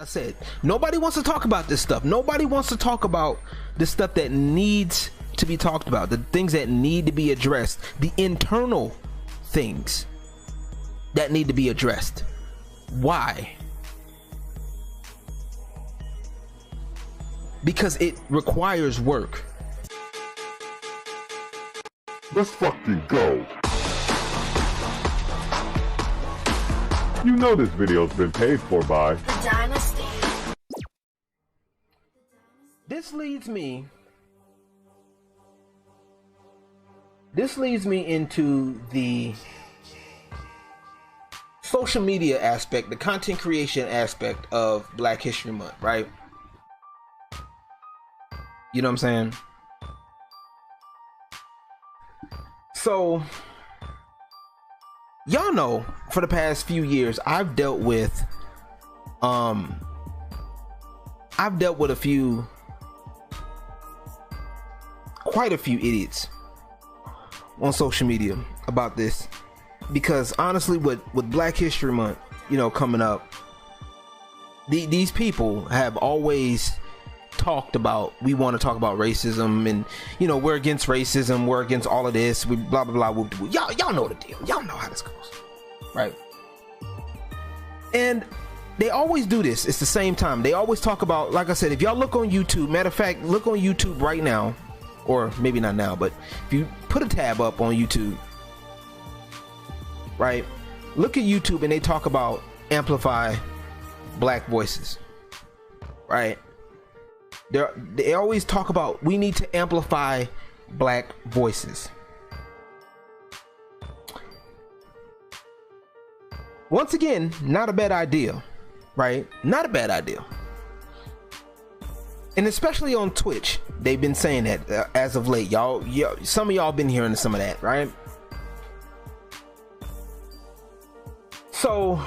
I said, nobody wants to talk about this stuff. Nobody wants to talk about the stuff that needs to be talked about, the things that need to be addressed, the internal things that need to be addressed. Why? Because it requires work. Let's fucking go. You know this video's been paid for by Dynasty. This leads me into the social media aspect, the content creation aspect of Black History Month, right? You know what I'm saying? So, y'all know for the past few years I've dealt with quite a few idiots on social media about this, because honestly with Black History Month, you know, coming up, these people have always talked about, we want to talk about racism, and you know, we're against racism, we're against all of this, we blah blah blah, whoop, whoop. Y'all know the deal, y'all know how this goes, right? And they always do this. It's the same time. They always talk about, like I said, if y'all look on YouTube, matter of fact, look on YouTube right now, or maybe not now, but if you put a tab up on YouTube, right, look at YouTube, and they talk about amplify Black voices, right? They always talk about, we need to amplify Black voices. Once again, not a bad idea, right? Not a bad idea. And especially on Twitch, they've been saying that as of late. Y'all, some of y'all been hearing some of that, right? So,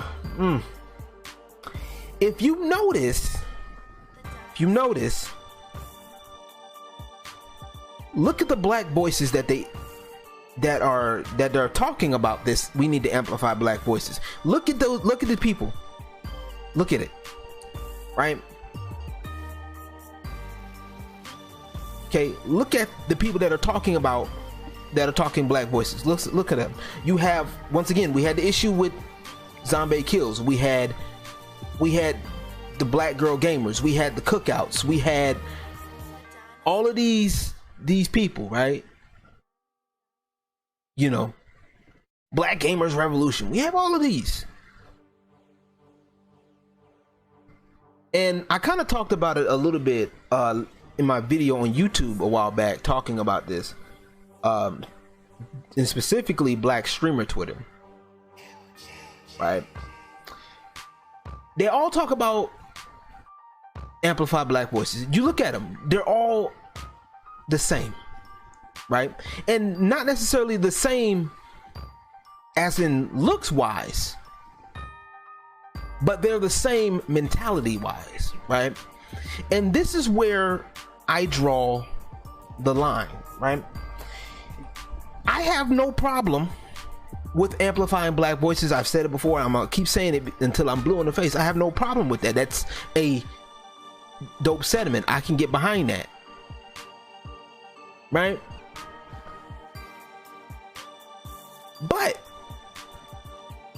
if you notice, look at the Black voices that are talking about this. We need to amplify Black voices. Look at those. Look at the people. Look at it, right? Okay, look at the people that are talking Black voices. Look at them. You have, once again, we had the issue with Zombie Kills. We had the Black Girl Gamers. We had the Cookouts. We had all of these people, right? You know, Black Gamers Revolution. We have all of these. And I kind of talked about it a little bit in my video on YouTube a while back, talking about this, and specifically Black streamer Twitter, right? They all talk about amplify Black voices. You look at them, they're all the same, right? And not necessarily the same as in looks wise, but they're the same mentality wise, right? And this is where I draw the line, right? I have no problem with amplifying Black voices. I've said it before, I'm gonna keep saying it until I'm blue in the face. I have no problem with that. That's a dope sentiment. I can get behind that, right? But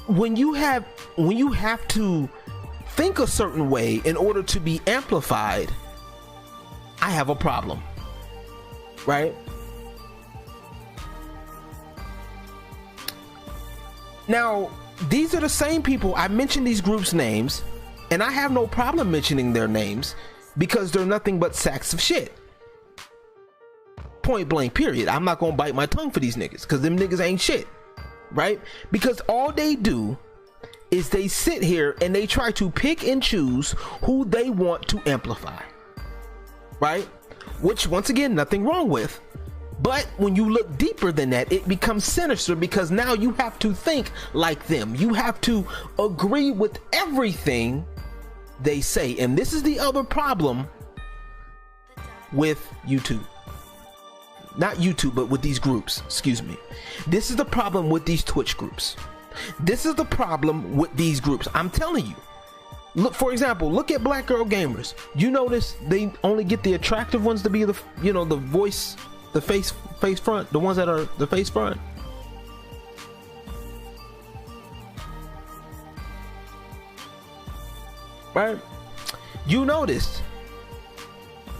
when you have to think a certain way in order to be amplified, I have a problem, right? Now, these are the same people. I mentioned these groups' names, and I have no problem mentioning their names because they're nothing but sacks of shit. Point blank, period. I'm not gonna bite my tongue for these niggas, because them niggas ain't shit, right? Because all they do is they sit here and they try to pick and choose who they want to amplify, right? Which, once again, nothing wrong with. But when you look deeper than that, it becomes sinister, because now you have to think like them. You have to agree with everything they say. And this is the other problem with YouTube. Not YouTube, but with these groups, excuse me. This is the problem with these Twitch groups. This is the problem with these groups. I'm telling you, Look, for example, look at black girl gamers. You notice they only get the attractive ones to be the, you know, the voice, the face front, the ones that are the face front. Right? You noticed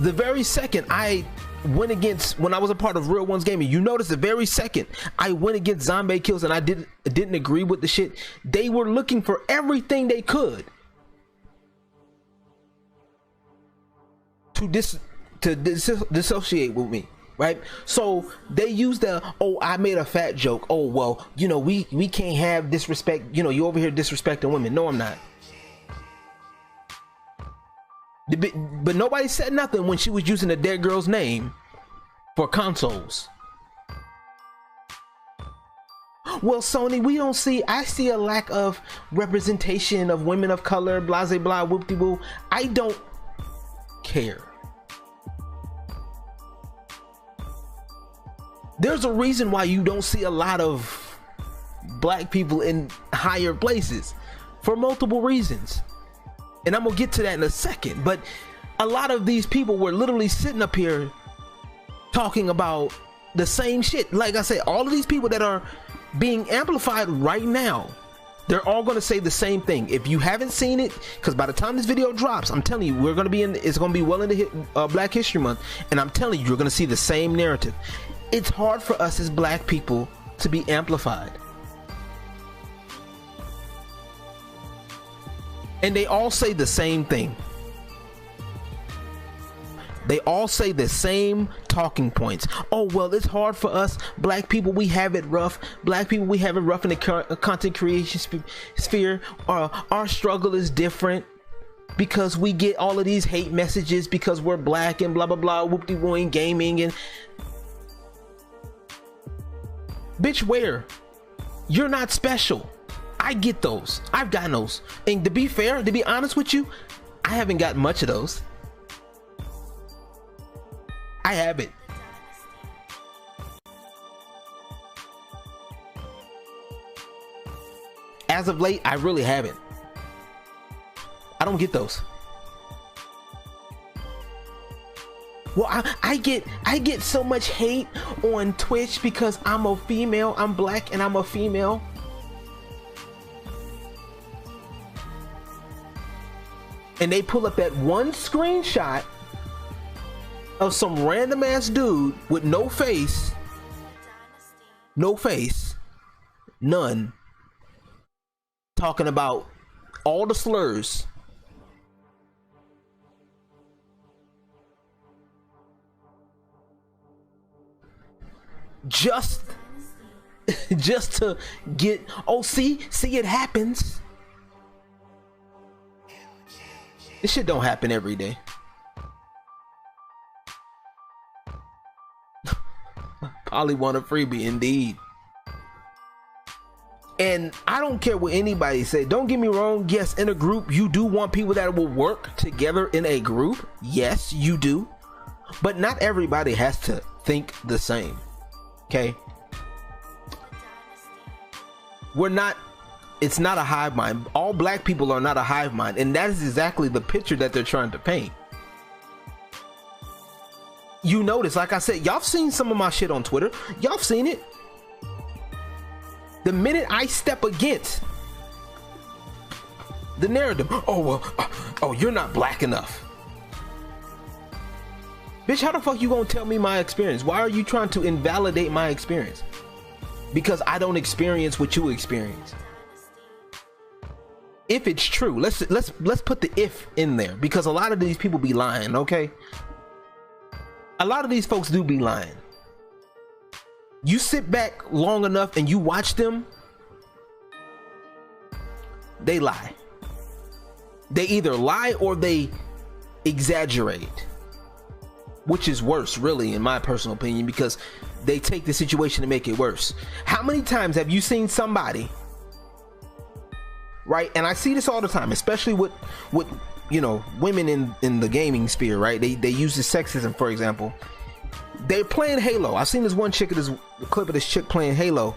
the very second I went against, when I was a part of Real Ones Gaming, you noticed the very second I went against Zombie Kills and I didn't agree with the shit, they were looking for everything they could to dissociate with me, right? So they used the, oh, I made a fat joke, oh well, you know, we can't have disrespect, you know, you over here disrespecting women. No, I'm not. But nobody said nothing when she was using a dead girl's name for consoles. Well, Sony, we don't see, I see a lack of representation of women of color, blah, blah, blah, whoop-de-woo. I don't care. There's a reason why you don't see a lot of black people in higher places for multiple reasons. And I'm gonna get to that in a second, but a lot of these people were literally sitting up here talking about the same shit. Like I said, all of these people that are being amplified right now, they're all gonna say the same thing. If you haven't seen it, because by the time this video drops, I'm telling you, we're gonna be in, it's gonna be well into Black History Month, and I'm telling you, you're gonna see the same narrative. It's hard for us as black people to be amplified. And they all say the same thing. They all say the same talking points. Oh, well, it's hard for us black people. We have it rough. Black people, we have it rough in the content creation sphere. Our struggle is different because we get all of these hate messages because we're black and blah, blah, blah, whoop-de-woo in gaming. And bitch, where? You're not special. I get those. I've gotten those. And to be fair, to be honest with you, I haven't gotten much of those. I haven't. As of late, I really haven't. I don't get those. Well, I get so much hate on Twitch because I'm a female, I'm black and I'm a female. And they pull up that one screenshot of some random ass dude with no face, none, talking about all the slurs. Just to get, oh, see it happens. This shit don't happen every day. Probably want a freebie, indeed. And I don't care what anybody say. Don't get me wrong. Yes, in a group, you do want people that will work together in a group. Yes, you do. But not everybody has to think the same. Okay? We're not, it's not a hive mind. All black people are not a hive mind, and that is exactly the picture that they're trying to paint. You notice, like I said, y'all seen some of my shit on Twitter. Y'all seen it. The minute I step against the narrative, oh well, oh, you're not black enough. Bitch, how the fuck you gonna tell me my experience? Why are you trying to invalidate my experience? Because I don't experience what you experience. If it's true, let's put the if in there, because a lot of these people be lying, okay? A lot of these folks do be lying. You sit back long enough and you watch them, they lie. They either lie or they exaggerate, which is worse, really, in my personal opinion, because they take the situation to make it worse. How many times have you seen somebody, right? And I see this all the time, especially with you know, women in the gaming sphere, right? They use the sexism, for example. They're playing Halo. I've seen this one chick, this clip of this chick playing Halo.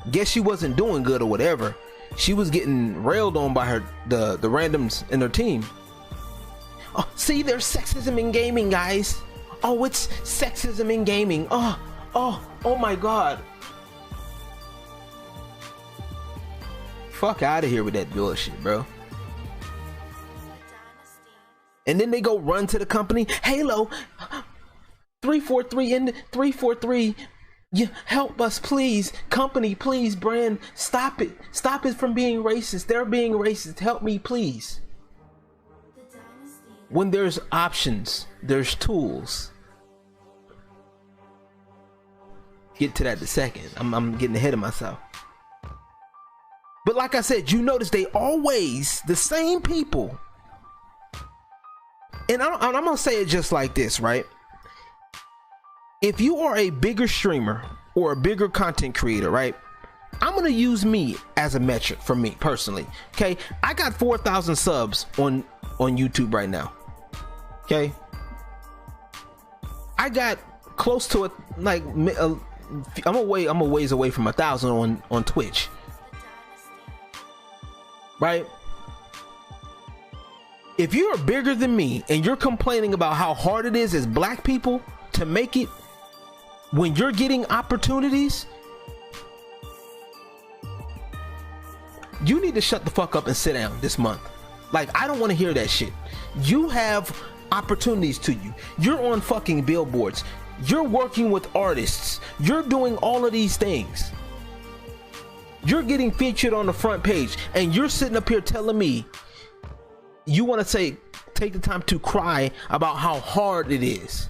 Guess she wasn't doing good or whatever. she was getting railed on by the randoms in her team. Oh, see, there's sexism in gaming, guys. Oh, it's sexism in gaming. Oh my God. Fuck out of here with that bullshit, bro. And then they go run to the company. Halo 343 in 343. Yeah, help us, please. Company, please, brand. Stop it. Stop it from being racist. They're being racist. Help me, please. When there's options, there's tools. Get to that in a second. I'm getting ahead of myself. But like I said, you notice they always the same people. And I'm gonna say it just like this, right? If you are a bigger streamer or a bigger content creator, right? I'm gonna use me as a metric for me personally. Okay, I got 4,000 subs on YouTube right now. Okay, I got close to it, like I'm a ways away from 1,000 on Twitch, right? If you're bigger than me and you're complaining about how hard it is as black people to make it when you're getting opportunities, you need to shut the fuck up and sit down this month. Like, I don't want to hear that shit. You have opportunities to you. You're on fucking billboards. You're working with artists. You're doing all of these things. You're getting featured on the front page, and you're sitting up here telling me you want to take the time to cry about how hard it is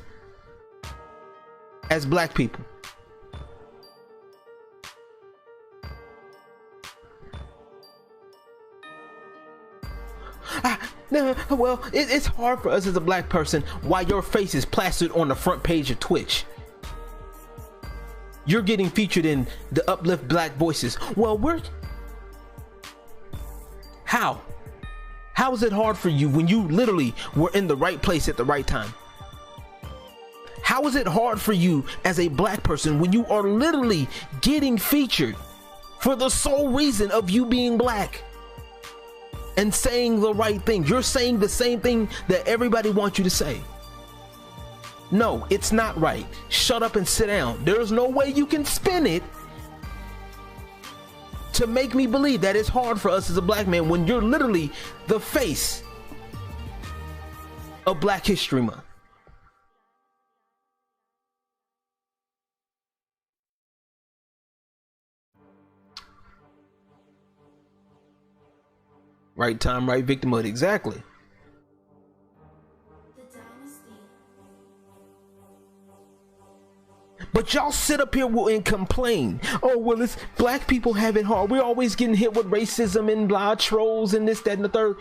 as black people. No, well, it's hard for us as a black person while your face is plastered on the front page of Twitch. You're getting featured in the Uplift Black Voices. Well, how is it hard for you when you literally were in the right place at the right time? How is it hard for you as a black person when you are literally getting featured for the sole reason of you being black and saying the right thing? You're saying the same thing that everybody wants you to say. No, it's not right. Shut up and sit down. There's no way you can spin it to make me believe that it's hard for us as a black man when you're literally the face of Black History Month. Right time, right victimhood. Exactly. But y'all sit up here and complain. Oh, well, it's black people have it hard. We're always getting hit with racism and blah, trolls and this, that, and the third.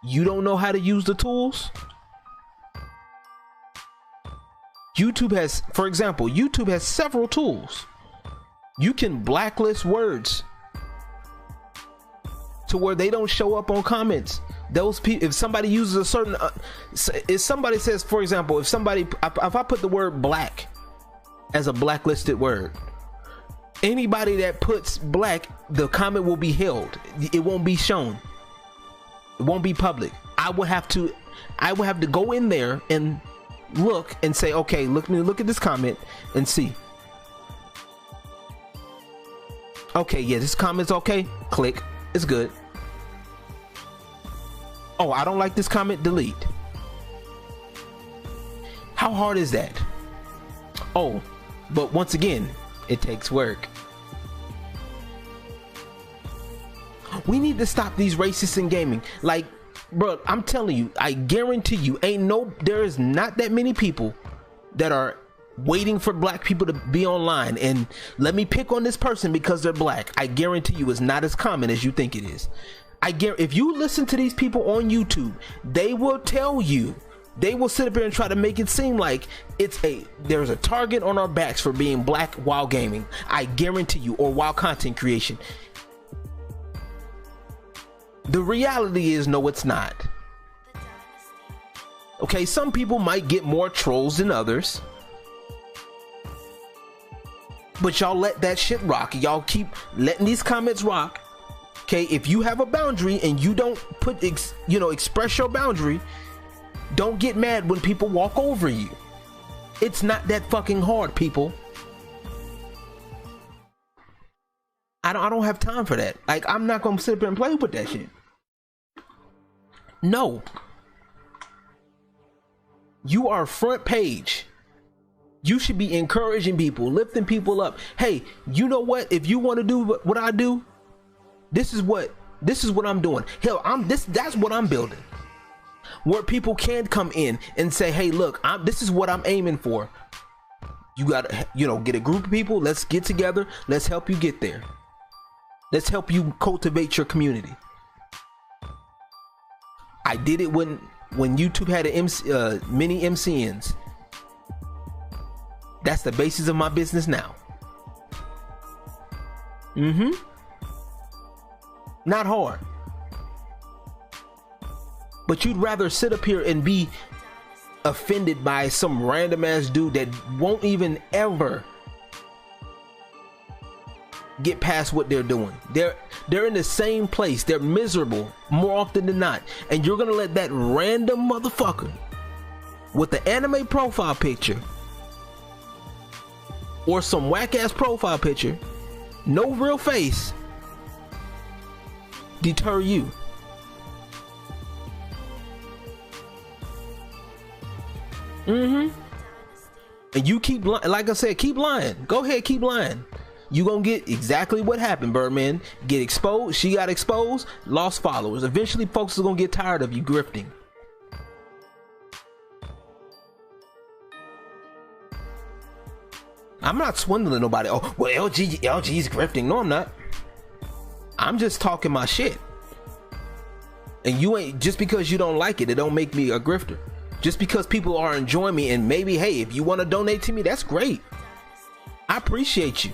You don't know how to use the tools? YouTube has, for example, YouTube has several tools. You can blacklist words to where they don't show up on comments. Those people, if somebody uses a certain if somebody says, for example, if I put the word black as a blacklisted word, anybody that puts black, the comment will be held. It won't be shown. It won't be public. I would have to go in there and look and say, okay, look at this comment and see. Okay, yeah, this comment's okay. Click. It's good. Oh, I don't like this comment. Delete. How hard is that? Oh, but once again, it takes work. We need to stop these racists in gaming. Like, bro, I'm telling you, I guarantee you, there is not that many people that are waiting for black people to be online and let me pick on this person because they're black. I guarantee you it's not as common as you think it is. I guarantee if you listen to these people on YouTube, they will tell you, they will sit up here and try to make it seem like there's a target on our backs for being black while gaming. I guarantee you, or while content creation. The reality is, no, it's not. Okay, some people might get more trolls than others. But y'all let that shit rock. Y'all keep letting these comments rock. Okay, if you have a boundary and you don't express your boundary, don't get mad when people walk over you. It's not that fucking hard, people. I don't have time for that. Like, I'm not gonna sit up here and play with that shit. No. You are front page. You should be encouraging people, lifting people up. Hey, you know what? If you want to do what I do, this is what I'm doing. Hell, that's what I'm building. Where people can come in and say, hey, look, this is what I'm aiming for. You gotta, get a group of people. Let's get together. Let's help you get there. Let's help you cultivate your community. I did it when YouTube had mini MCNs. That's the basis of my business now. Not hard. But you'd rather sit up here and be offended by some random ass dude that won't even ever get past what they're doing. They're in the same place. They're miserable more often than not. And you're gonna let that random motherfucker with the anime profile picture or some whack ass profile picture, no real face, deter you. And you keep like I said, keep lying. Go ahead, keep lying. You gonna get exactly what happened, Birdman. Get exposed. She got exposed, lost followers. Eventually folks are gonna get tired of you grifting. I'm not swindling nobody. Oh, well, LG's grifting. No, I'm not. I'm just talking my shit. And you ain't, just because you don't like it, it don't make me a grifter. Just because people are enjoying me, and maybe, hey, if you want to donate to me, that's great. I appreciate you.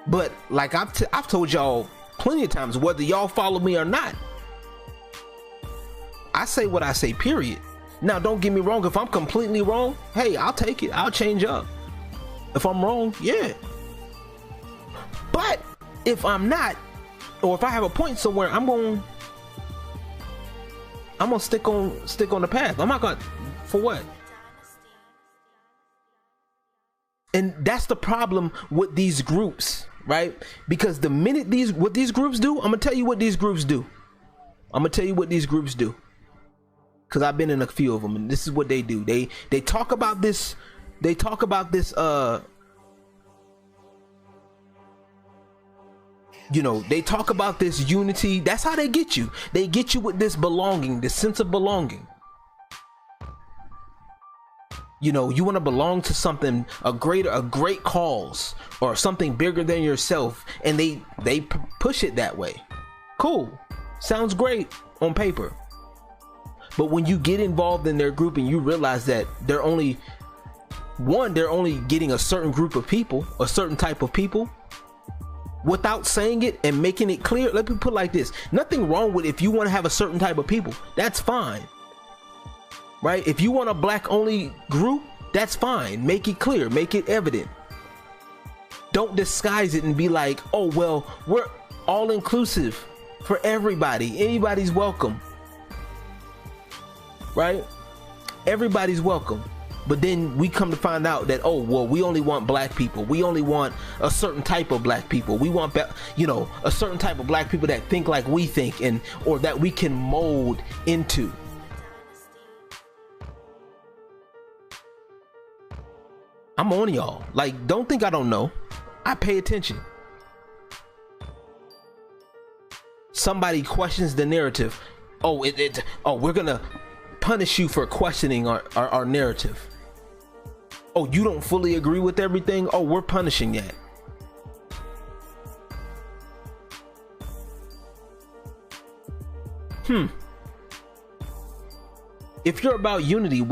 But like I've told y'all plenty of times, whether y'all follow me or not, I say what I say, period. Now, don't get me wrong. If I'm completely wrong, hey, I'll take it. I'll change up. If I'm wrong, yeah. But if I'm not, or if I have a point somewhere, I'm gonna stick on the path. I'm not gonna, for what? And that's the problem with these groups, right? Because the minute what these groups do, I'm gonna tell you what these groups do. Because I've been in a few of them, and this is what they do. They talk about this. They talk about this. They talk about this unity. That's how they get you. They get you with this belonging, this sense of belonging. You want to belong to something, a great cause, or something bigger than yourself, and they push it that way. Cool, sounds great on paper. But when you get involved in their group and you realize that they're only getting a certain group of people, a certain type of people, without saying it and making it clear. Let me put it like this: nothing wrong with if you want to have a certain type of people, that's fine, right? If you want a black only group, that's fine. Make it clear, make it evident. Don't disguise it and be like, oh well, we're all inclusive for everybody, anybody's welcome, right? Everybody's welcome. But then we come to find out that, oh, well, we only want black people. We only want a certain type of black people. We want, a certain type of black people that think like we think, or that we can mold into. I'm on y'all. Like, don't think I don't know. I pay attention. Somebody questions the narrative. Oh, we're gonna punish you for questioning our narrative. Oh, you don't fully agree with everything? Oh, we're punishing that. If you're about unity,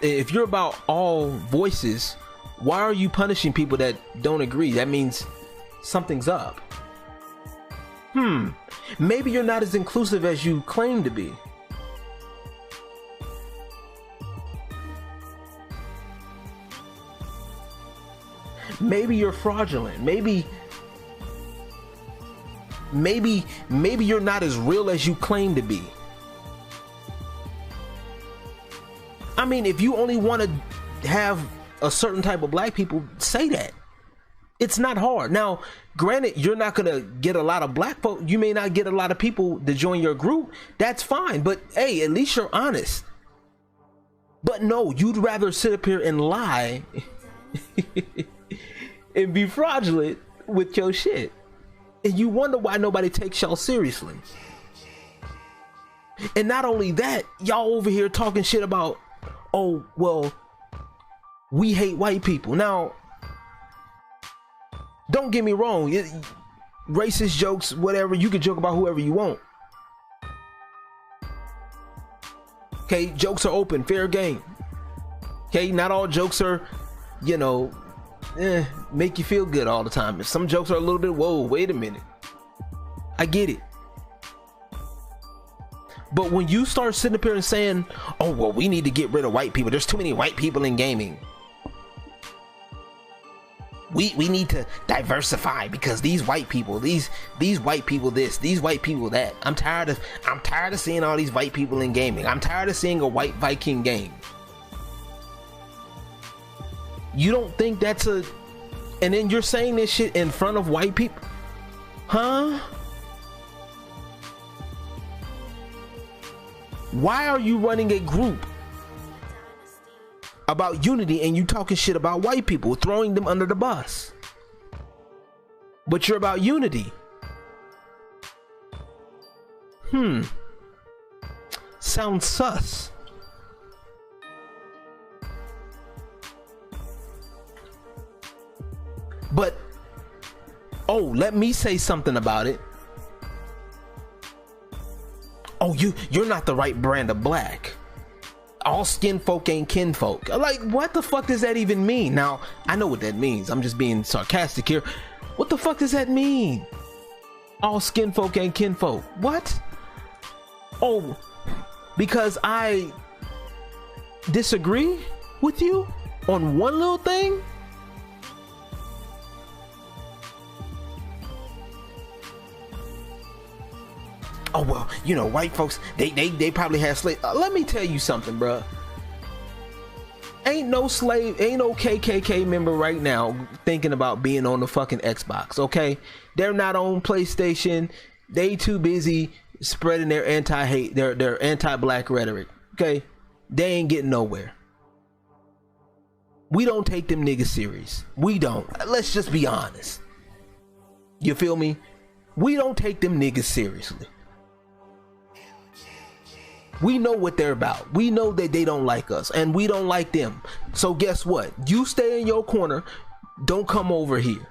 if you're about all voices, why are you punishing people that don't agree? That means something's up. Maybe you're not as inclusive as you claim to be. maybe you're fraudulent. Maybe you're not as real as you claim to be. I mean, if you only want to have a certain type of black people, say that. It's not hard. Now, granted, you're not gonna get a lot of black folk. You may not get a lot of people to join your group. That's fine. But hey, at least you're honest. But no, you'd rather sit up here and lie and be fraudulent with your shit. And you wonder why nobody takes y'all seriously. And not only that, y'all over here talking shit about, oh, well, we hate white people. Now, don't get me wrong, racist jokes, whatever, you can joke about whoever you want. Okay, jokes are open, fair game. Okay, not all jokes are, you know, make you feel good all the time. Some jokes are a little bit, whoa, wait a minute. I get it. But when you start sitting up here and saying, oh, well, we need to get rid of white people. There's too many white people in gaming. We need to diversify because these white people, these white people this, these white people that. I'm tired of seeing all these white people in gaming. I'm tired of seeing a white Viking game. You don't think that's a... And then you're saying this shit in front of white people? Huh? Why are you running a group about unity and you talking shit about white people, throwing them under the bus? But you're about unity. Sounds sus. But, oh, let me say something about it. Oh, you're not the right brand of black. All skin folk ain't kinfolk. Like, what the fuck does that even mean? Now, I know what that means. I'm just being sarcastic here. What the fuck does that mean? All skin folk ain't kinfolk. What? Oh, because I disagree with you on one little thing? Oh, well, you know, white folks, they probably had slaves. Let me tell you something, bruh. Ain't no KKK member right now thinking about being on the fucking Xbox, okay? They're not on PlayStation. They too busy spreading their anti-hate, their anti-black rhetoric, okay? They ain't getting nowhere. We don't take them niggas serious. We don't. Let's just be honest. You feel me? We don't take them niggas seriously. We know what they're about. We know that they don't like us and we don't like them. So guess what? You stay in your corner. Don't come over here.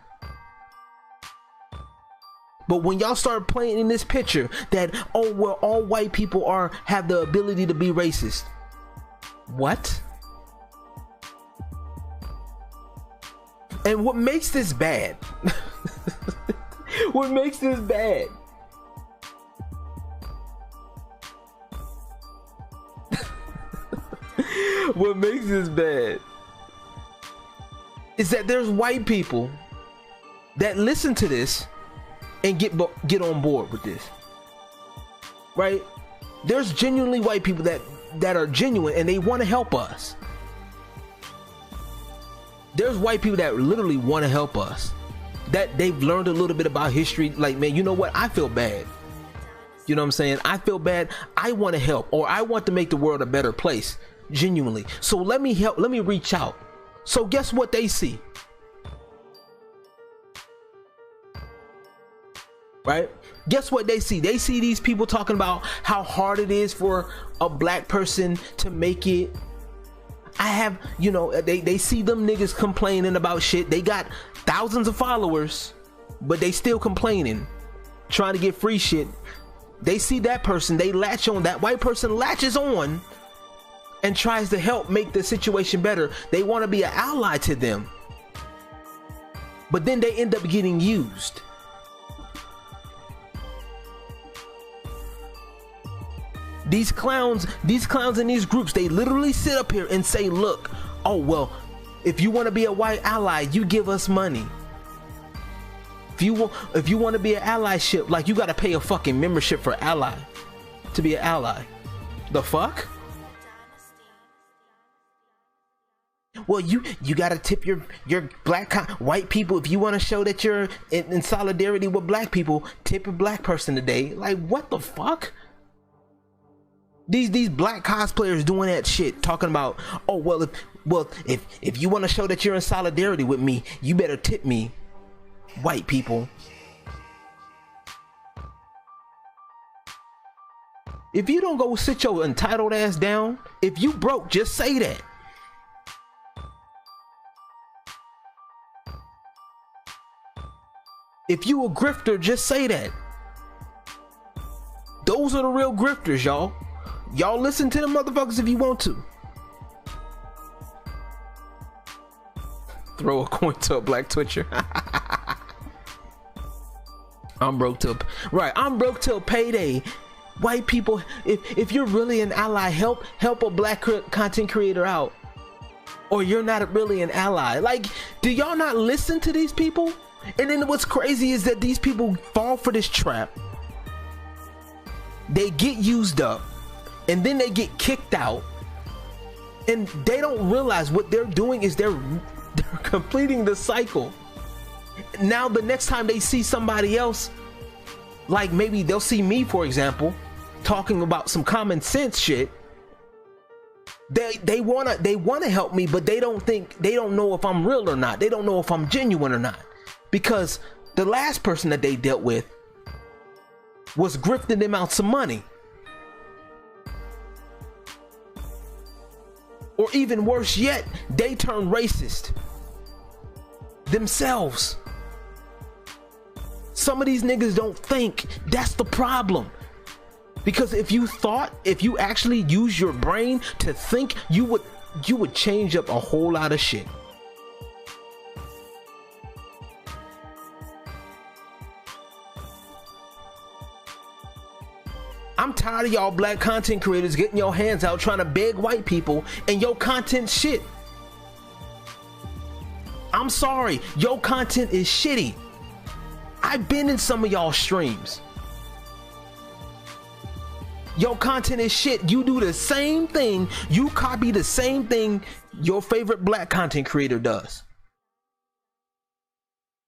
But when y'all start playing in this picture that, oh, well, all white people have the ability to be racist. What? And what makes this bad? What makes this bad? What makes this bad is that there's white people that listen to this and get on board with this, right? There's genuinely white people that are genuine and they want to help us. There's white people that literally want to help us, that they've learned a little bit about history. Like, man, you know what? I feel bad. You know what I'm saying? I feel bad. I want to help, or I want to make the world a better place. Genuinely. So let me help. Let me reach out. So guess what they see? Right? Guess what they see? They see these people talking about how hard it is for a black person to make it. I have, you know, they see them niggas complaining about shit. They got thousands of followers, but they still complaining, trying to get free shit. They see that person, they latch on. That white person latches on and tries to help make the situation better. They want to be an ally to them, but then they end up getting used. These clowns in these groups, they literally sit up here and say, look, oh, well, If you want to be a white ally, you give us money. If you want to be an allyship, like, you got to pay a fucking membership for ally to be an ally. The fuck? Well, you got to tip your white people. If you want to show that you're in solidarity with black people, tip a black person today. Like, what the fuck? These black cosplayers doing that shit, talking about, oh, well, if you want to show that you're in solidarity with me, you better tip me, white people. If you don't go sit your entitled ass down, if you broke, just say that. If you a grifter, just say that. Those are the real grifters, y'all. Y'all listen to them motherfuckers if you want to. Throw a coin to a black Twitcher. I'm broke till payday. White people, if you're really an ally, help a black content creator out, or you're not really an ally. Like, do y'all not listen to these people? And then what's crazy is that these people fall for this trap. They get used up, and then they get kicked out, and they don't realize what they're doing is they're completing the cycle. Now the next time they see somebody else, like maybe they'll see me, for example, talking about some common sense shit, they wanna help me, but they don't know if I'm real or not. They don't know if I'm genuine or not, because the last person that they dealt with was grifting them out some money. Or even worse yet, they turned racist themselves. Some of these niggas don't think. That's the problem. Because if you actually use your brain to think, you would change up a whole lot of shit. I'm tired of y'all black content creators getting your hands out trying to beg white people, and your content shit. I'm sorry, your content is shitty. I've been in some of y'all streams. Your content is shit. You do the same thing. You copy the same thing your favorite black content creator does.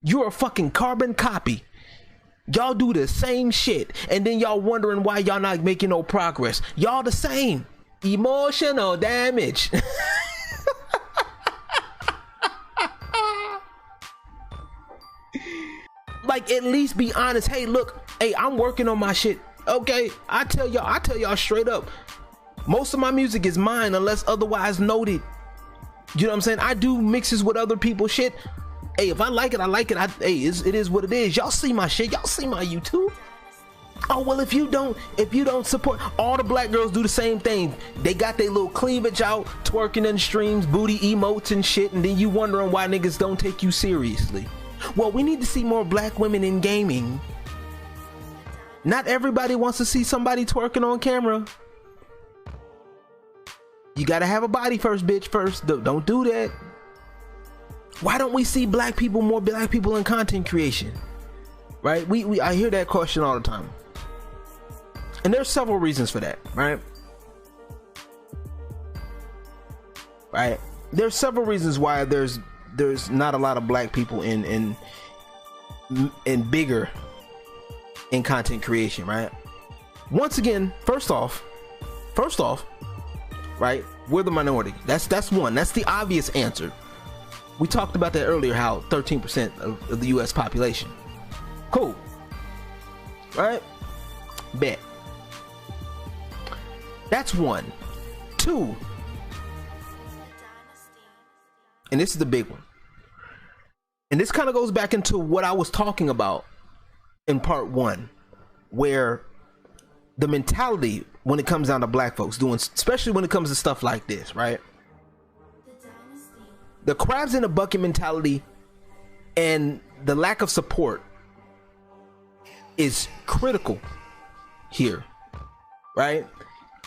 You're a fucking carbon copy. Y'all do the same shit, and then y'all wondering why y'all not making no progress. Y'all the same. Emotional damage. Like, at least be honest. Hey, look, hey, I'm working on my shit. Okay, I tell y'all straight up, most of my music is mine unless otherwise noted. You know what I'm saying? I do mixes with other people's shit. Hey, if I like it, I like it. It is what it is. Y'all see my shit. Y'all see my YouTube. Oh, well, if you don't support, all the black girls do the same thing. They got their little cleavage out, twerking in the streams, booty emotes and shit, and then you wondering why niggas don't take you seriously. Well, we need to see more black women in gaming. Not everybody wants to see somebody twerking on camera. You gotta have a body first, bitch, first. Don't do that. Why don't we see more black people in content creation? Right? I hear that question all the time. And there's several reasons for that, right? Right? There's several reasons why there's not a lot of black people in bigger in content creation, right? Once again, first off, right? We're the minority. That's one. That's the obvious answer. We talked about that earlier, how 13% of the US population. Cool. Right? Bet. That's one. Two. And this is the big one. And this kind of goes back into what I was talking about in part one, where the mentality when it comes down to black folks doing, especially when it comes to stuff like this, right? The crabs in the bucket mentality and the lack of support is critical here, right?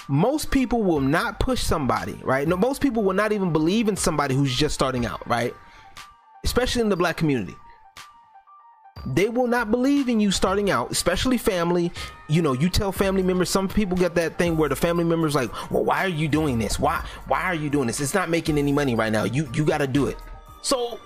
most people will not push somebody, right? No, most people will not even believe in somebody who's just starting out, right? Especially in the black community. They will not believe in you starting out, especially family. You know, you tell family members, some people get that thing where the family members like, well, why are you doing this? Why are you doing this? It's not making any money right now. You got to do it. So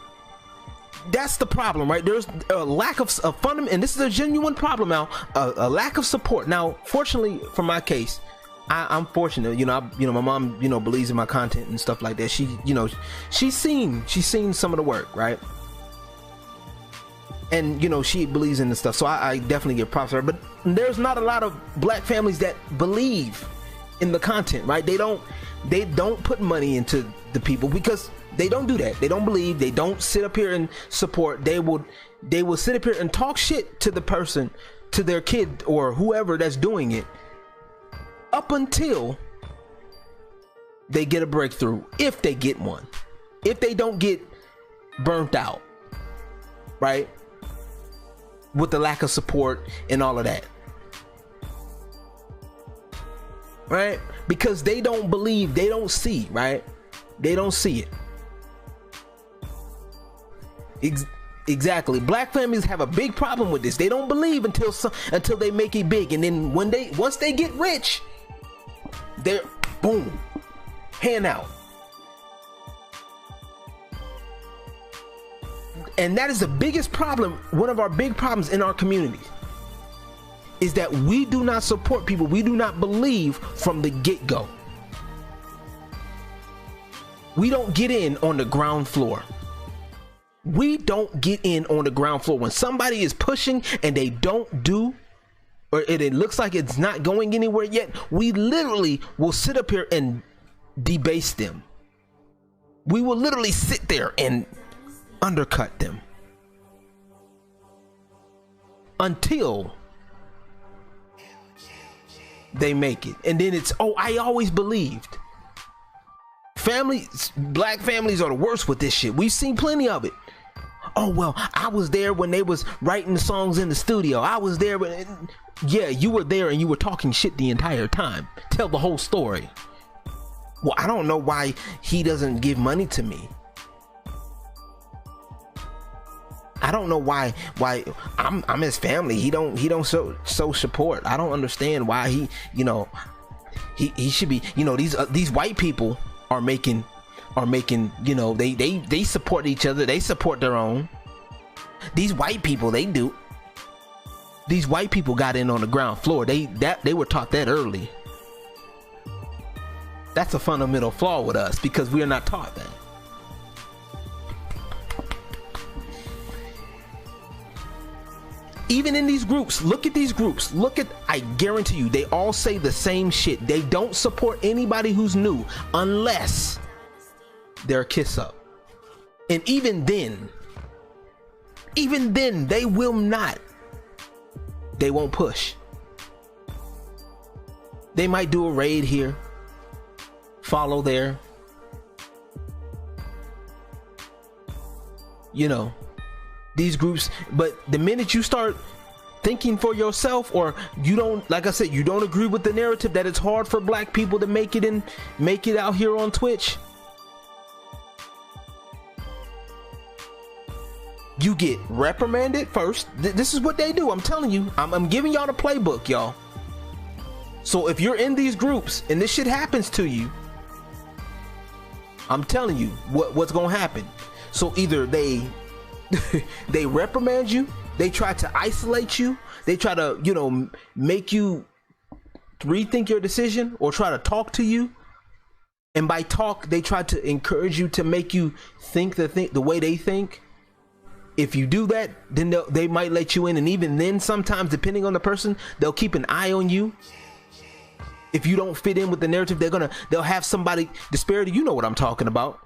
that's the problem, right? There's a lack of fundamental, and this is a genuine problem now, a lack of support. Now, fortunately for my case, I'm fortunate, my mom, believes in my content and stuff like that. She's seen some of the work, right? And she believes in the stuff, so I definitely give props to her. But there's not a lot of black families that believe in the content, right? They don't put money into the people because they don't do that. They don't believe. They don't sit up here and support. They will sit up here and talk shit to the person, to their kid or whoever that's doing it, up until they get a breakthrough, if they get one, if they don't get burnt out, right? With the lack of support and all of that, right? Because they don't believe, they don't see, right? They don't see it. Exactly. Black families have a big problem with this. They don't believe until they make it big, and then once they get rich, they're boom, hand out. And that is the biggest problem. One of our big problems in our community is that we do not support people. We do not believe from the get-go. We don't get in on the ground floor. We don't get in on the ground floor. When somebody is pushing and they don't do, or it looks like it's not going anywhere yet, we literally will sit up here and debase them. We will literally sit there and undercut them until they make it. And then it's, oh, I always believed. Black families are the worst with this shit. We've seen plenty of it. Oh, well, I was there when they was writing the songs in the studio. I was there when... Yeah, you were there and you were talking shit the entire time. Tell the whole story. Well, I don't know why he doesn't give money to me. I don't know why I'm his family. He don't show support. I don't understand why he should be, these white people are making, they support each other. They support their own. These white people, they do. These white people got in on the ground floor. They were taught that early. That's a fundamental flaw with us because we are not taught that. Even in these groups, look at these groups. I guarantee you, they all say the same shit. They don't support anybody who's new unless they're a kiss up. And even then, they will not. They won't push. They might do a raid here, follow there. These groups, but the minute you start thinking for yourself, or you don't, like I said, you don't agree with the narrative that it's hard for black people to make it out here on Twitch, you get reprimanded first. This is what they do. I'm telling you, I'm giving y'all the playbook, y'all. So if you're in these groups and this shit happens to you, I'm telling you what's gonna happen. So either they reprimand you, they try to isolate you, they try to make you rethink your decision, or try to talk to you, and by talk they try to encourage you to make you think the way they think. If you do that, then they might let you in, and even then sometimes, depending on the person, they'll keep an eye on you. If you don't fit in with the narrative, they'll have somebody, disparity, you know what I'm talking about.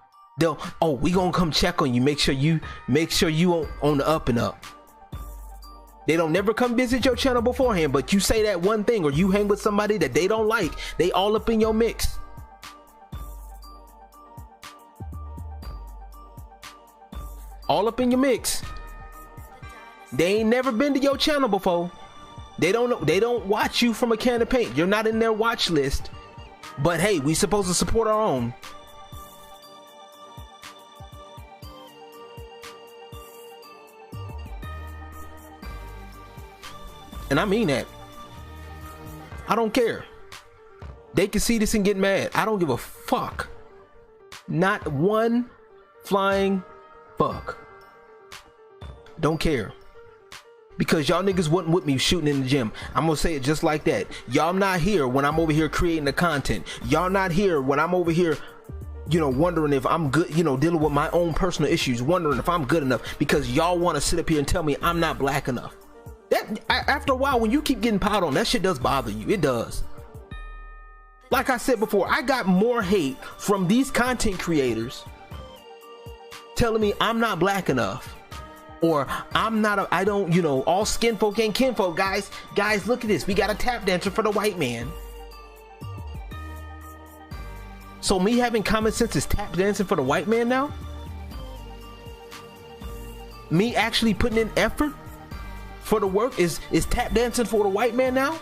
We gonna come check on you, make sure you on the up and up. They don't never come visit your channel beforehand, but you say that one thing, or you hang with somebody that they don't like, they all up in your mix. All up in your mix. They ain't never been to your channel before. They don't know. They don't watch you from a can of paint. You're not in their watch list. But hey, we supposed to support our own. And I mean that. I don't care. They can see this and get mad. I don't give a fuck. Not one flying fuck. Don't care. Because y'all niggas wasn't with me shooting in the gym. I'm gonna say it just like that. Y'all not here when I'm over here creating the content. Y'all not here when I'm over here, you know, wondering if I'm good, you know, dealing with my own personal issues, wondering if I'm good enough, because y'all want to sit up here and tell me I'm not black enough. That, after a while, when you keep getting piled on, that shit does bother you. It does. Like I said before, I got more hate from these content creators telling me I'm not black enough, or I'm not I don't, you know, all skin folk ain't kin folk. Guys, look at this. We got a tap dancer for the white man. So me having common sense is tap dancing for the white man now? Me actually putting in effort for the work is tap dancing for the white man now?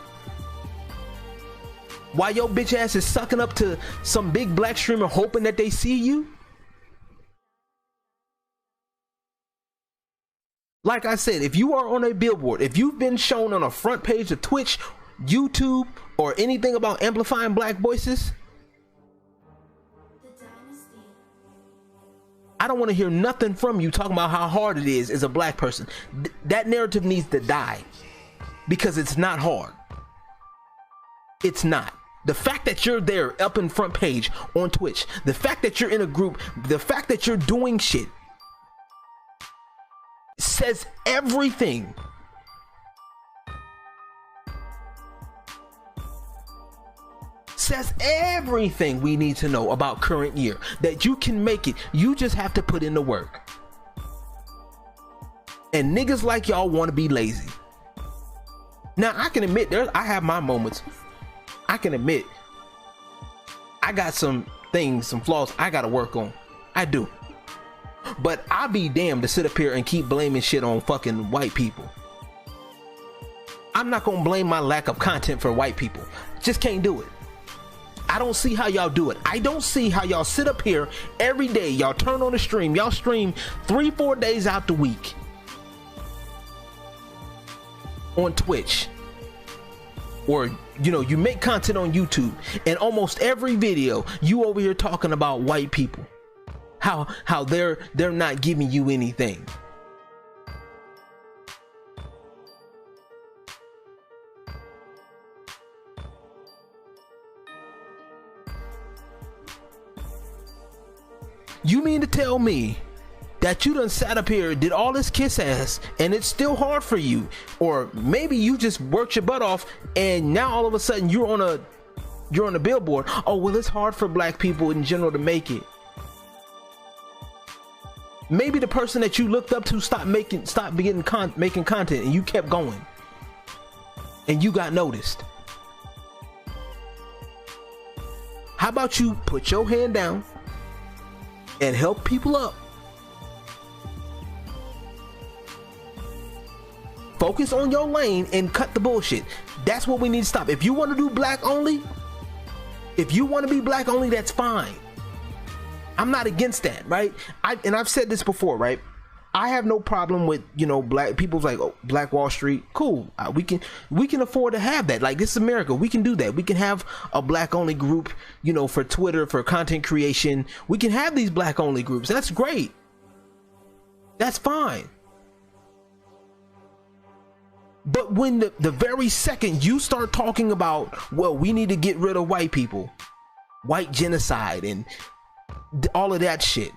While your bitch ass is sucking up to some big black streamer hoping that they see you? Like I said, if you are on a billboard, if you've been shown on a front page of Twitch, YouTube, or anything about amplifying black voices, I don't want to hear nothing from you talking about how hard it is as a black person. That narrative needs to die, because it's not hard. It's not. The fact that you're there up in front page on Twitch, the fact that you're in a group, the fact that you're doing shit says everything. Says everything we need to know about current year. That you can make it. You just have to put in the work. And niggas like y'all want to be lazy. Now I can admit I have my moments. I can admit I got some things, some flaws I gotta work on. I do. But I'll be damned to sit up here and keep blaming shit on fucking white people. I'm not gonna blame my lack of content for white people. Just can't do it. I don't see how y'all do it. I don't see how y'all sit up here every day. Y'all turn on the stream. Y'all stream 3-4 days out the week on Twitch. Or, you know, you make content on YouTube, and almost every video you over here talking about white people. How they're not giving you anything. You mean to tell me that you done sat up here, did all this kiss ass, and it's still hard for you? Or maybe you just worked your butt off, and now all of a sudden you're on a billboard. Oh well, it's hard for black people in general to make it. Maybe the person that you looked up to stopped making content, and you kept going, and you got noticed. How about you put your hand down and help people up? Focus on your lane and cut the bullshit. That's what we need to stop. If you want to do black only, if you want to be black only, that's fine. I'm not against that, right? I've said this before, right? I have no problem with, you know, black people's like, oh, Black Wall Street, cool. We can afford to have that. Like, this is America. We can do that. We can have a black only group, you know, for Twitter, for content creation. We can have these black only groups. That's great. That's fine. But when the very second you start talking about, well, we need to get rid of white people, white genocide, and all of that shit,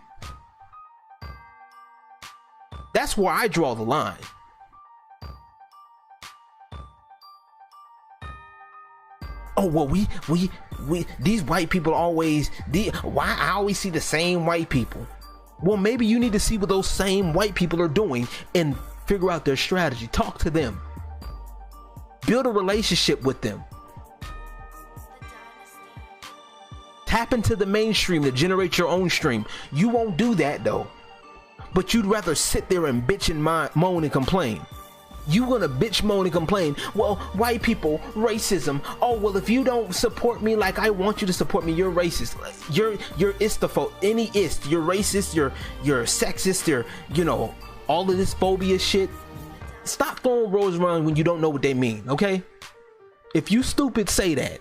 that's where I draw the line. Oh well, we these white people always, why I always see the same white people. Well, maybe you need to see what those same white people are doing and figure out their strategy. Talk to them. Build a relationship with them. Tap into the mainstream to generate your own stream. You won't do that though. But you'd rather sit there and bitch and moan and complain. You gonna bitch, moan, and complain, well, white people, racism, oh, well, if you don't support me like I want you to support me, you're racist, you're istophobe, any ist, you're racist, you're sexist, you're, you know, all of this phobia shit. Stop throwing words around when you don't know what they mean, okay? If you stupid, say that.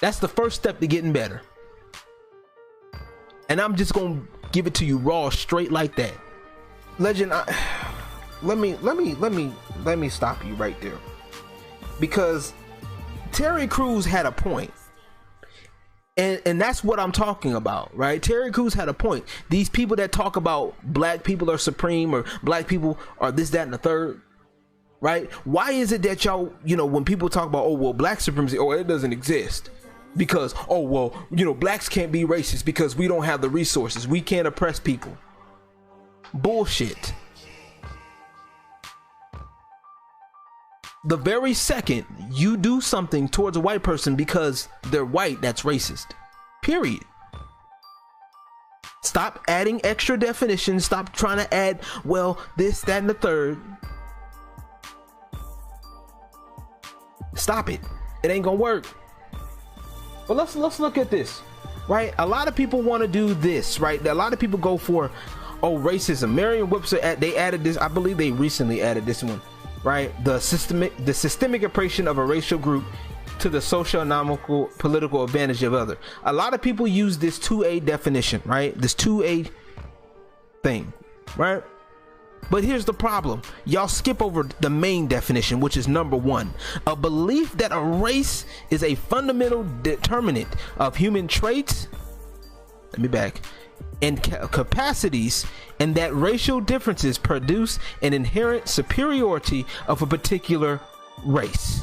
That's the first step to getting better. And I'm just gonna give it to you raw, straight like that. Legend, let me stop you right there, because Terry Crews had a point, and that's what I'm talking about, right? Terry Crews had a point. These people that talk about black people are supreme, or black people are this, that, and the third, right? Why is it that y'all, you know, when people talk about, oh, well, black supremacy, oh, it doesn't exist, because, oh, well, you know, blacks can't be racist because we don't have the resources, we can't oppress people. Bullshit. The very second you do something towards a white person because they're white, that's racist. Period. Stop adding extra definitions. Stop trying to add, well, this, that, and the third. Stop it. It ain't gonna work. But let's look at this, right? A lot of people want to do this, right? A lot of people go for, oh, racism. Merriam-Webster, they added this. I believe they recently added this one, right? The systemic oppression of a racial group to the socio-economical political advantage of other. A lot of people use this 2A definition, right? This 2A thing, right? But here's the problem. Y'all skip over the main definition, which is number 1. A belief that a race is a fundamental determinant of human traits. Let me back. And capacities, and that racial differences produce an inherent superiority of a particular race.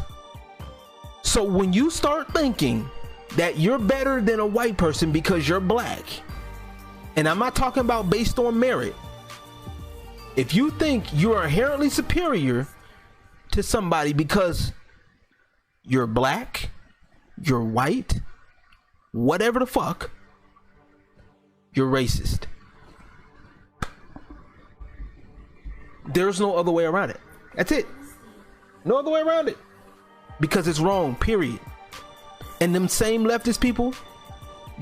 So when you start thinking that you're better than a white person because you're black, and I'm not talking about based on merit, if you think you're inherently superior to somebody because you're black, you're white, whatever the fuck, you're racist. There's no other way around it. That's it. No other way around it. Because it's wrong, period. And them same leftist people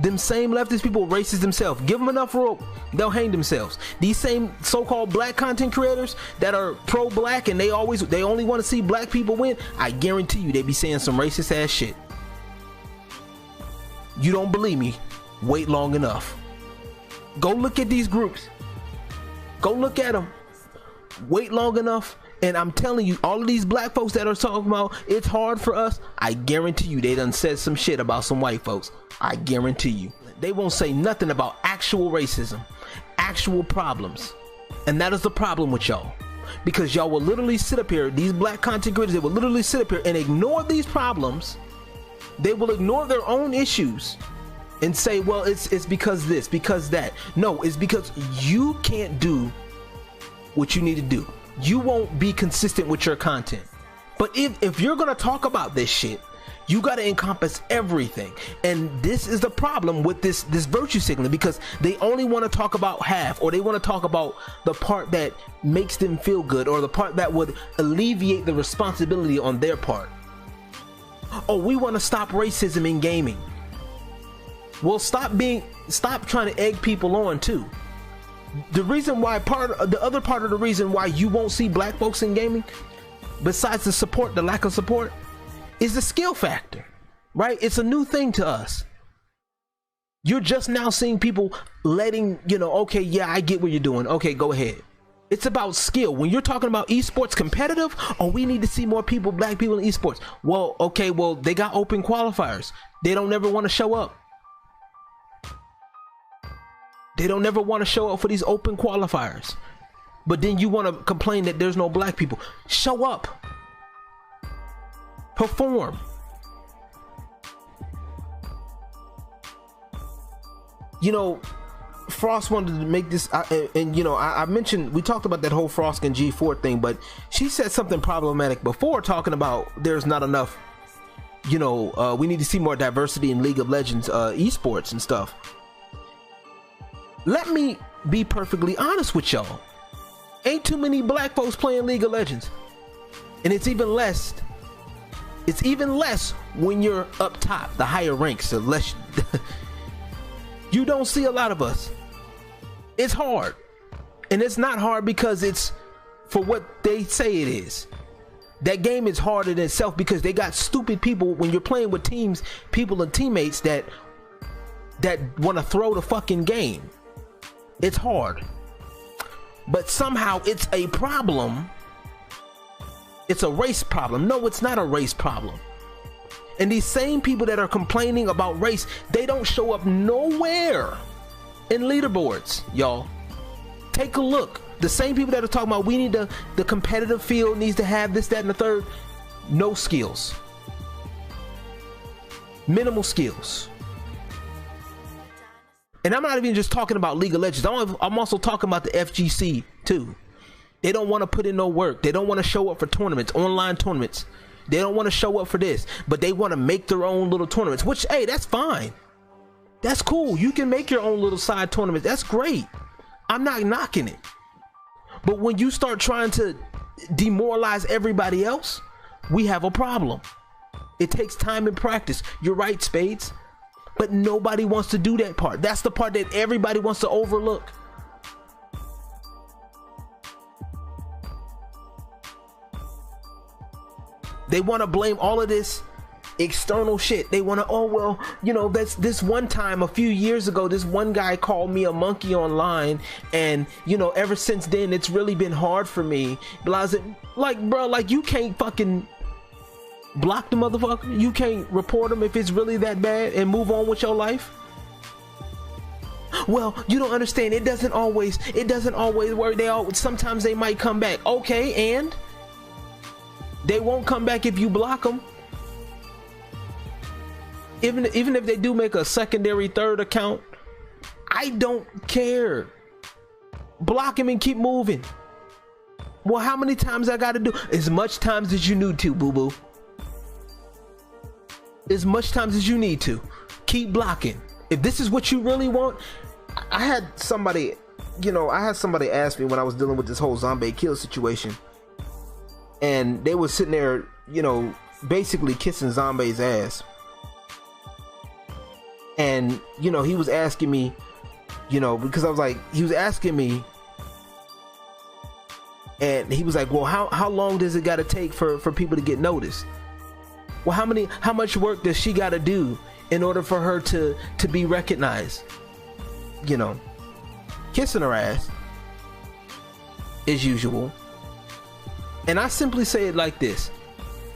racist themselves. Give them enough rope, they'll hang themselves. These same so-called black content creators that are pro-black and they only want to see black people win, I guarantee you they be saying some racist ass shit. You don't believe me? Wait long enough. Go look at these groups. Go look at them. Wait long enough, and I'm telling you, all of these black folks that are talking about it's hard for us, I guarantee you they done said some shit about some white folks. I guarantee you. They won't say nothing about actual racism, actual problems. And that is the problem with y'all. Because y'all will literally sit up here, these black content creators, they will literally sit up here and ignore these problems. They will ignore their own issues and say, well, it's because this, because that. No, it's because you can't do what you need to do. You won't be consistent with your content. But if you're gonna talk about this shit, you gotta encompass everything. And this is the problem with this virtue signaling, because they only want to talk about half, or they want to talk about the part that makes them feel good, or the part that would alleviate the responsibility on their part. Oh, we want to stop racism in gaming. Well, stop trying to egg people on too. The reason why the other part of the reason why you won't see black folks in gaming, besides the lack of support, is the skill factor, right? It's a new thing to us. You're just now seeing people letting, okay, yeah, I get what you're doing. Okay, go ahead. It's about skill. When you're talking about esports competitive, we need to see more people, black people in esports. Well, okay, they got open qualifiers. They don't never want to show up. They don't never want to show up for these open qualifiers. But then you want to complain that there's no black people. Show up. Perform. Frost wanted to make this, I mentioned, we talked about that whole Frost and G4 thing, but she said something problematic before, talking about there's not enough, we need to see more diversity in League of Legends esports and stuff. Let me be perfectly honest with y'all. Ain't too many black folks playing League of Legends. And it's even less when you're up top, the higher ranks, the less you don't see a lot of us. It's hard. And it's not hard because it's for what they say it is. That game is hard in itself because they got stupid people when you're playing with teams, people and teammates that want to throw the fucking game. It's hard. But somehow it's a problem. It's a race problem. No, it's not a race problem. And these same people that are complaining about race, they don't show up nowhere in leaderboards, y'all. Take a look. The same people that are talking about we need the competitive field needs to have this, that, and the third. No skills. Minimal skills. And I'm not even just talking about League of Legends. I'm also talking about the FGC too. They don't want to put in no work. They don't want to show up for tournaments, online tournaments. They don't want to show up for this, but they want to make their own little tournaments, which, hey, that's fine. That's cool. You can make your own little side tournament. That's great. I'm not knocking it. But when you start trying to demoralize everybody else, we have a problem. It takes time and practice. You're right, Spades. But nobody wants to do that part. That's the part that everybody wants to overlook. They want to blame all of this external shit. They want to, oh, well, you know, that's this one time a few years ago, this one guy called me a monkey online. And, you know, ever since then, it's really been hard for me. Like, bro, like you can't fucking block the motherfucker. You can't report him if it's really that bad and move on with your life. Well, you don't understand. It doesn't always work. Sometimes they might come back. Okay, and they won't come back if you block them. Even if they do make a secondary third account, I don't care. Block him and keep moving. Well, how many times I gotta do? As much times as you need to, boo-boo. As much times as you need to. Keep blocking. If this is what you really want. I had somebody ask me when I was dealing with this whole zombie kill situation. And they were sitting there, you know, basically kissing Zombie's ass. And, you know, he was asking me, you know, because I was like, he was asking me, and he was like, well, how long does it got to take for people to get noticed? Well, how much work does she got to do in order for her to be recognized? You know, kissing her ass as usual. And I simply say it like this: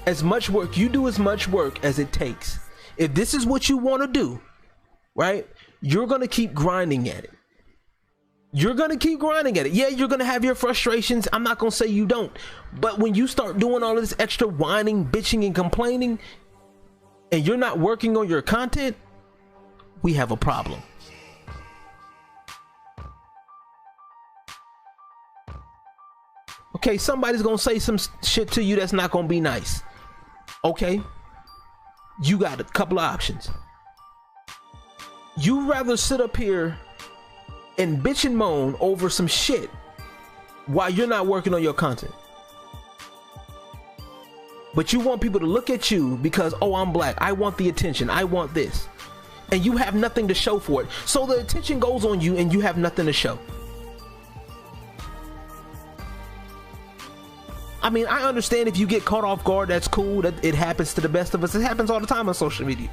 as much work you do, as much work as it takes. If this is what you want to do, right, you're gonna keep grinding at it. You're gonna keep grinding at it. Yeah, you're gonna have your frustrations. I'm not gonna say you don't, but when you start doing all of this extra whining, bitching, and complaining, and you're not working on your content, we have a problem. Okay, somebody's gonna say some shit to you that's not gonna be nice. Okay, you got a couple of options. You rather sit up here and bitch and moan over some shit while you're not working on your content, but you want people to look at you because, oh, I'm black, I want the attention, I want this, and you have nothing to show for it. So the attention goes on you and you have nothing to show. I mean, I understand if you get caught off guard, that's cool. That it happens to the best of us. It happens all the time on social media.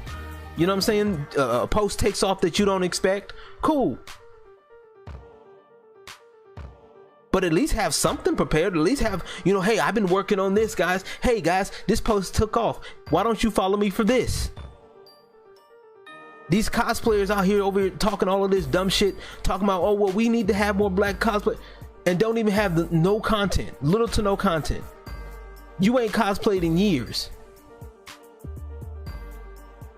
You know what I'm saying? A post takes off that you don't expect. Cool. But at least have something prepared. At least have, you know, hey, I've been working on this, guys. Hey, guys, this post took off. Why don't you follow me for this? These cosplayers out here over here talking all of this dumb shit, talking about, oh, well, we need to have more black cosplay, and don't even have no content, little to no content. You ain't cosplayed in years.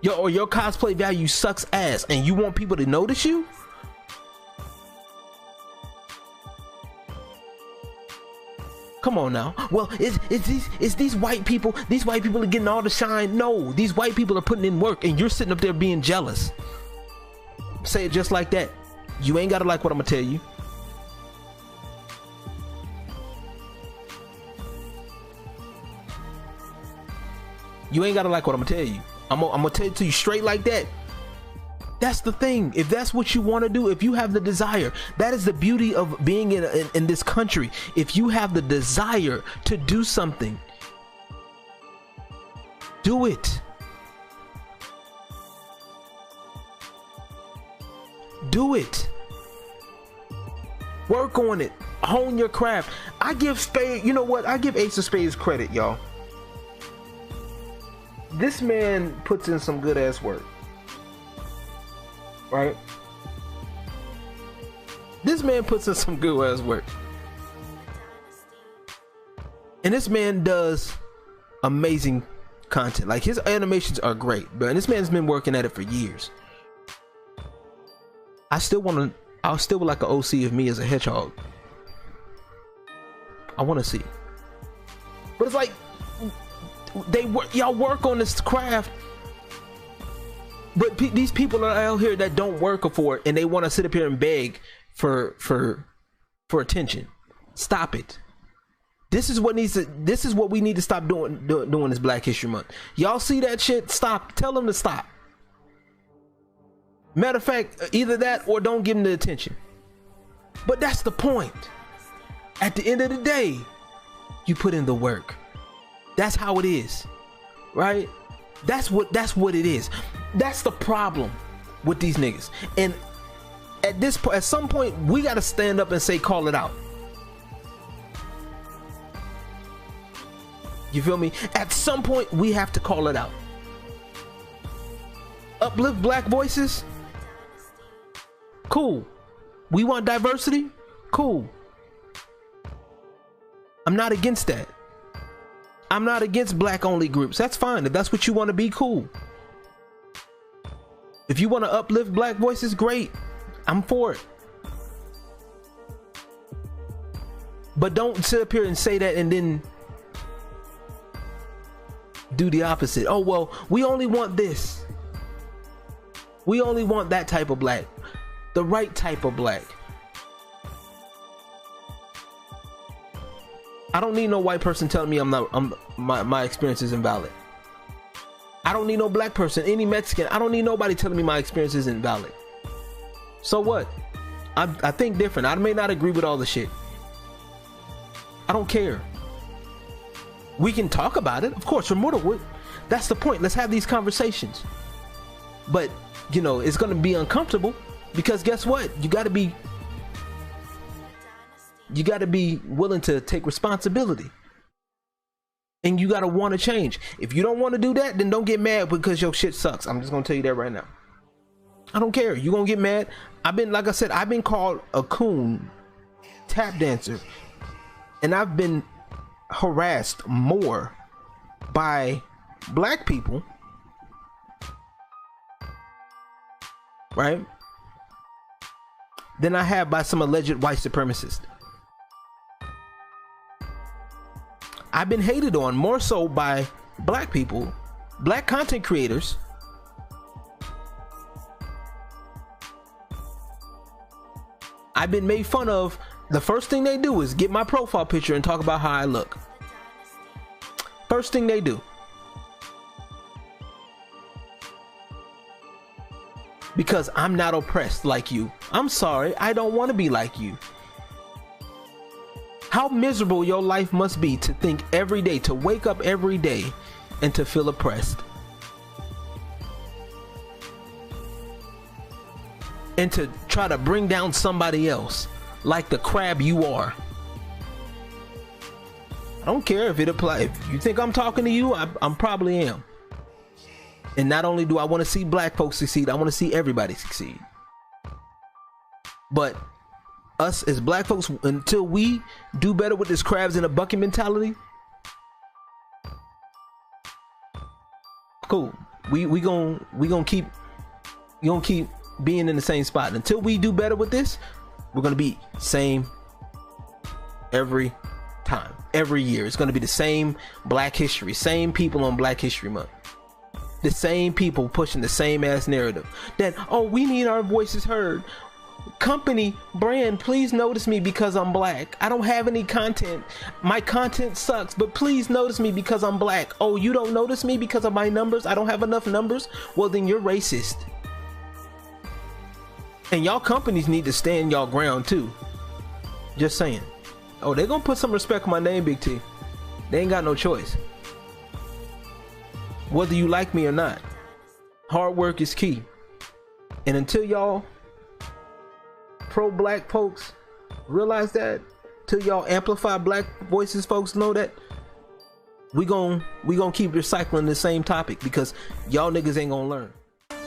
Your cosplay value sucks ass, and you want people to notice you? Come on now. Well, it's these white people. These white people are getting all the shine. No, these white people are putting in work, and you're sitting up there being jealous. Say it just like that. You ain't gotta like what I'm gonna tell you. You ain't gotta like what I'm gonna tell you. I'm gonna tell it to you straight like that. That's the thing. If that's what you want to do, if you have the desire, that is the beauty of being in this country. If you have the desire to do something, do it. Do it. Work on it. Hone your craft. I give Spade, you know what? I give Ace of Spades credit, y'all. This man puts in some good ass work. Right? This man puts in some good ass work. And this man does amazing content. Like, his animations are great, but this man's been working at it for years. I still would like an OC of me as a hedgehog. I want to see. But it's like, y'all work on this craft. But these people are out here that don't work for it, and they want to sit up here and beg for attention. Stop it. This is what we need to stop doing this Black History Month. Y'all see that shit? Stop. Tell them to stop. Matter of fact, either that or don't give them the attention. But that's the point. At the end of the day, you put in the work. That's how it is, right? That's what it is. That's the problem with these niggas. And at some point, we got to stand up and say, call it out. You feel me? At some point, we have to call it out. Uplift Black voices. Cool. We want diversity. Cool. I'm not against that. I'm not against Black only groups. That's fine. If that's what you want to be, cool. If you want to uplift Black voices, great. I'm for it. But don't sit up here and say that and then do the opposite. Oh, well, we only want this. We only want that type of Black. The right type of Black. I don't need no white person telling me my experience is invalid. I don't need no Black person, any Mexican. I don't need nobody telling me my experience isn't valid. So what? I think different. I may not agree with all the shit. I don't care. We can talk about it, of course. We're mortal. That's the point. Let's have these conversations. But you know, it's gonna be uncomfortable because guess what? You gotta be willing to take responsibility. And you gotta want to change. If you don't want to do that, then don't get mad because your shit sucks. I'm just gonna tell you that right now. I don't care. You gonna get mad. Like I said, I've been called a coon, tap dancer, and I've been harassed more by Black people, right, than I have by some alleged white supremacists. I've been hated on more so by Black people, Black content creators. I've been made fun of. The first thing they do is get my profile picture and talk about how I look. First thing they do. Because I'm not oppressed like you. I'm sorry, I don't want to be like you. How miserable your life must be to think every day, to wake up every day and to feel oppressed. And to try to bring down somebody else like the crab you are. I don't care if it applies. If you think I'm talking to you, I'm probably am. And not only do I want to see Black folks succeed, I want to see everybody succeed. But us as Black folks, until we do better with this crabs in a bucket mentality, cool. We gonna keep being in the same spot. Until we do better with this, we're gonna be same every time, every year. It's gonna be the same Black history, same people on Black History Month, the same people pushing the same ass narrative that, oh, we need our voices heard. company brand, please notice me because I'm black. I don't have any content. My content sucks, but please notice me because I'm black. Oh, you don't notice me because of my numbers? I don't have enough numbers? Well, then you're racist. And y'all companies need to stand y'all ground too. Just saying. Oh, they're gonna put some respect on my name, Big T. They ain't got no choice. Whether you like me or not, hard work is key. And until y'all pro-black folks realize that, till y'all amplify black voices folks know that, we gon' keep recycling the same topic because y'all niggas ain't gonna learn.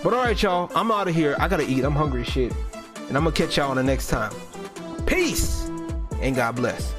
But alright, y'all, I'm out of here. I gotta eat. I'm hungry as shit. And I'm gonna catch y'all on the next time. Peace and God bless.